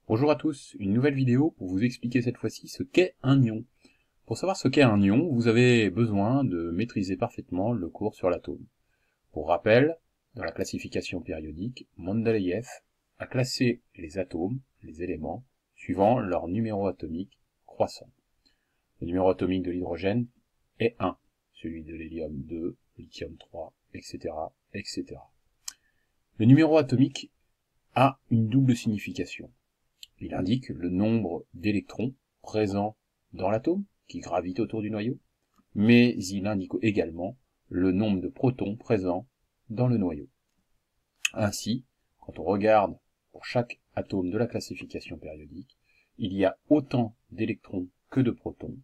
Bonjour à tous, une nouvelle vidéo pour vous expliquer cette fois-ci ce qu'est un ion. Pour savoir ce qu'est un ion, vous avez besoin de maîtriser parfaitement le cours sur l'atome. Pour rappel, dans la classification périodique, Mendeleïev a classé les atomes, les éléments, suivant leur numéro atomique croissant. Le numéro atomique de l'hydrogène est 1, celui de l'hélium 2, lithium 3, etc., etc. Le numéro atomique a une double signification. Il indique le nombre d'électrons présents dans l'atome, qui gravitent autour du noyau, mais il indique également le nombre de protons présents dans le noyau. Ainsi, quand on regarde pour chaque atome de la classification périodique, il y a autant d'électrons que de protons,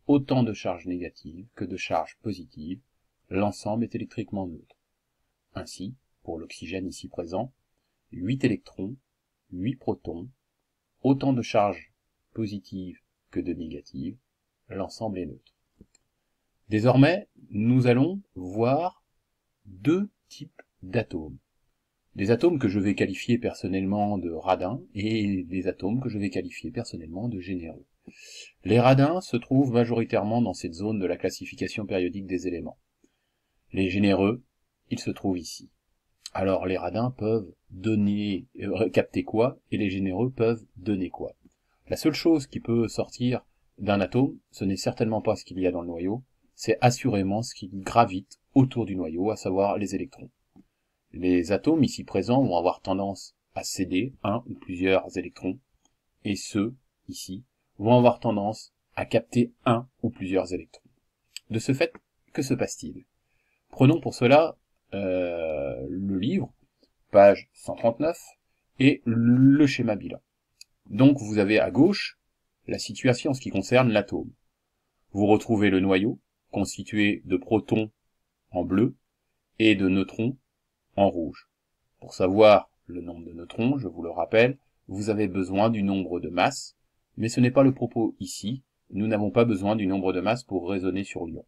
autant de charges négatives que de charges positives, l'ensemble est électriquement neutre. Ainsi, pour l'oxygène ici présent, 8 électrons, 8 protons, autant de charges positives que de négatives, l'ensemble est neutre. Désormais, nous allons voir deux types d'atomes. Des atomes que je vais qualifier personnellement de radins et des atomes que je vais qualifier personnellement de généreux. Les radins se trouvent majoritairement dans cette zone de la classification périodique des éléments. Les généreux, ils se trouvent ici. Alors les radins peuvent capter quoi et les généreux peuvent donner quoi? La seule chose qui peut sortir d'un atome, ce n'est certainement pas ce qu'il y a dans le noyau, c'est assurément ce qui gravite autour du noyau, à savoir les électrons. Les atomes ici présents vont avoir tendance à céder un ou plusieurs électrons, et ceux, ici, vont avoir tendance à capter un ou plusieurs électrons. De ce fait, que se passe-t-il? Prenons pour cela le livre, page 139, et le schéma bilan. Donc vous avez à gauche la situation en ce qui concerne l'atome. Vous retrouvez le noyau, constitué de protons en bleu et de neutrons en rouge. Pour savoir le nombre de neutrons, je vous le rappelle, vous avez besoin du nombre de masses, mais ce n'est pas le propos ici, nous n'avons pas besoin du nombre de masses pour raisonner sur l'ion.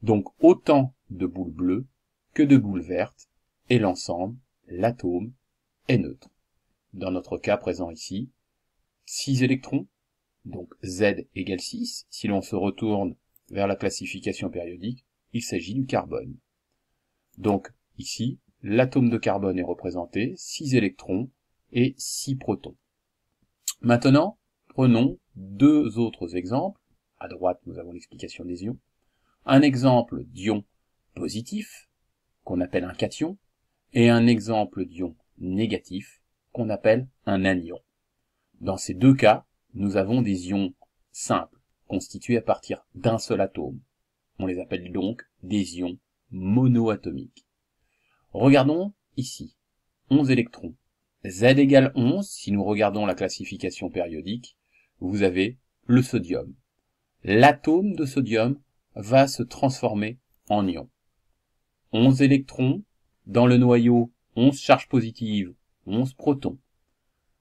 Donc autant de boules bleues que de boules vertes, et l'ensemble, l'atome, est neutre. Dans notre cas présent ici, 6 électrons, donc Z égale 6. Si l'on se retourne vers la classification périodique, il s'agit du carbone. Donc ici, l'atome de carbone est représenté, 6 électrons et 6 protons. Maintenant, prenons deux autres exemples. À droite, nous avons l'explication des ions. Un exemple d'ion positif, qu'on appelle un cation, et un exemple d'ion négatif, qu'on appelle un anion. Dans ces deux cas, nous avons des ions simples, constitués à partir d'un seul atome. On les appelle donc des ions monoatomiques. Regardons ici, 11 électrons. Z égale 11, si nous regardons la classification périodique, vous avez le sodium. L'atome de sodium va se transformer en ion. 11 électrons, dans le noyau, 11 charges positives, 11 protons.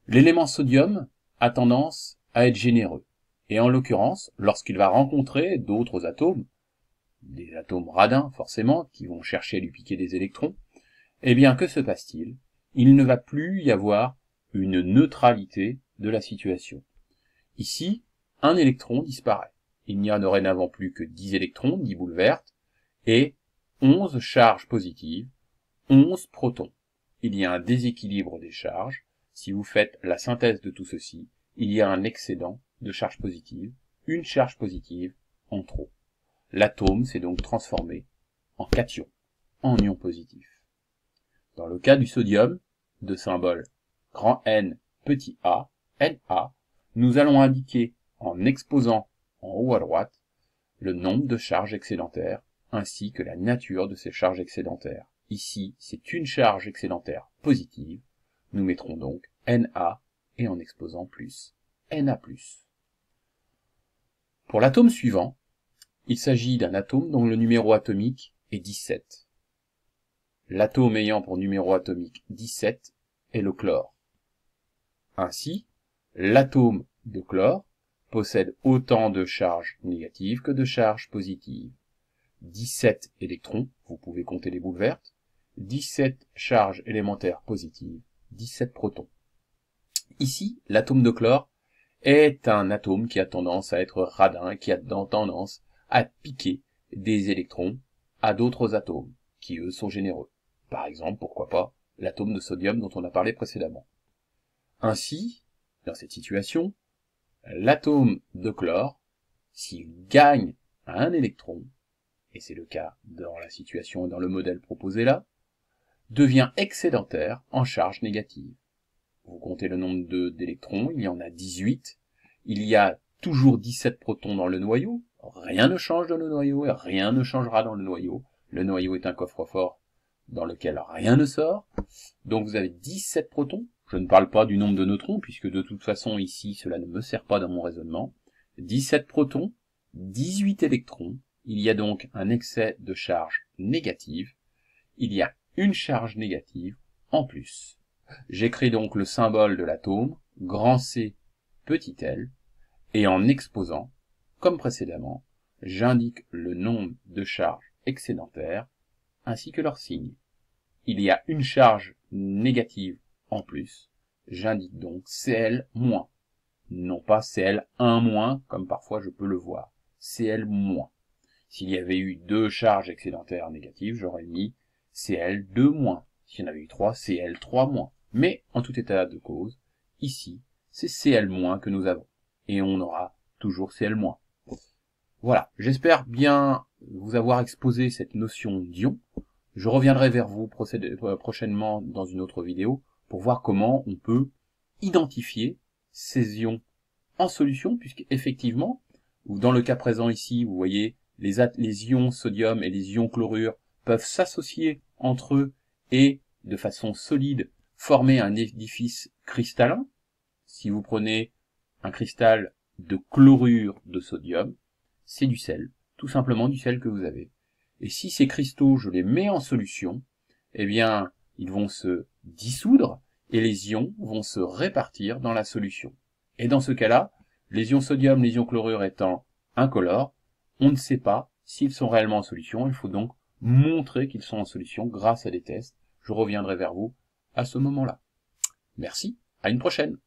L'élément sodium a tendance à être généreux, et en l'occurrence, lorsqu'il va rencontrer d'autres atomes, des atomes radins forcément, qui vont chercher à lui piquer des électrons, eh bien que se passe-t-il? Il ne va plus y avoir une neutralité de la situation. Ici, un électron disparaît. Il n'y a dorénavant plus que 10 électrons, 10 boules vertes, et 11 charges positives, 11 protons. Il y a un déséquilibre des charges. Si vous faites la synthèse de tout ceci, il y a un excédent de charges positives, une charge positive en trop. L'atome s'est donc transformé en cation, en ion positif. Dans le cas du sodium, de symbole grand N, petit a, Na, nous allons indiquer en exposant en haut à droite le nombre de charges excédentaires ainsi que la nature de ces charges excédentaires. Ici, c'est une charge excédentaire positive. Nous mettrons donc Na et en exposant plus Na+. Pour l'atome suivant, il s'agit d'un atome dont le numéro atomique est 17. L'atome ayant pour numéro atomique 17 est le chlore. Ainsi, l'atome de chlore possède autant de charges négatives que de charges positives. 17 électrons, vous pouvez compter les boules vertes, 17 charges élémentaires positives, 17 protons. Ici, l'atome de chlore est un atome qui a tendance à être radin, qui a tendance à piquer des électrons à d'autres atomes, qui eux sont généreux. Par exemple, pourquoi pas, l'atome de sodium dont on a parlé précédemment. Ainsi, dans cette situation, l'atome de chlore, s'il gagne un électron, et c'est le cas dans la situation et dans le modèle proposé là, devient excédentaire en charge négative. Vous comptez le nombre d'électrons, il y en a 18, il y a toujours 17 protons dans le noyau, rien ne change dans le noyau et rien ne changera dans le noyau. Le noyau est un coffre-fort dans lequel rien ne sort, donc vous avez 17 protons. Je ne parle pas du nombre de neutrons, puisque de toute façon ici, cela ne me sert pas dans mon raisonnement. 17 protons, 18 électrons, il y a donc un excès de charge négative, il y a une charge négative en plus. J'écris donc le symbole de l'atome, grand C, petit l, et en exposant, comme précédemment, j'indique le nombre de charges excédentaires, ainsi que leur signe. Il y a une charge négative en plus, j'indique donc Cl-, non pas Cl1-, comme parfois je peux le voir, Cl-. S'il y avait eu deux charges excédentaires négatives, j'aurais mis Cl2-. S'il y en avait eu 3, Cl3-. Mais, en tout état de cause, ici, c'est Cl- que nous avons. Et on aura toujours Cl-. Voilà, j'espère bien vous avoir exposé cette notion d'ion. Je reviendrai vers vous prochainement dans une autre vidéo pour voir comment on peut identifier ces ions en solution, puisqu'effectivement, dans le cas présent ici, vous voyez, les ions sodium et les ions chlorure peuvent s'associer entre eux et, de façon solide, former un édifice cristallin. Si vous prenez un cristal de chlorure de sodium, c'est du sel, tout simplement du sel que vous avez. Et si ces cristaux, je les mets en solution, eh bien, ils vont se dissoudre et les ions vont se répartir dans la solution. Et dans ce cas-là, les ions sodium, les ions chlorure étant incolores, on ne sait pas s'ils sont réellement en solution. Il faut donc montrer qu'ils sont en solution grâce à des tests. Je reviendrai vers vous à ce moment-là. Merci, à une prochaine.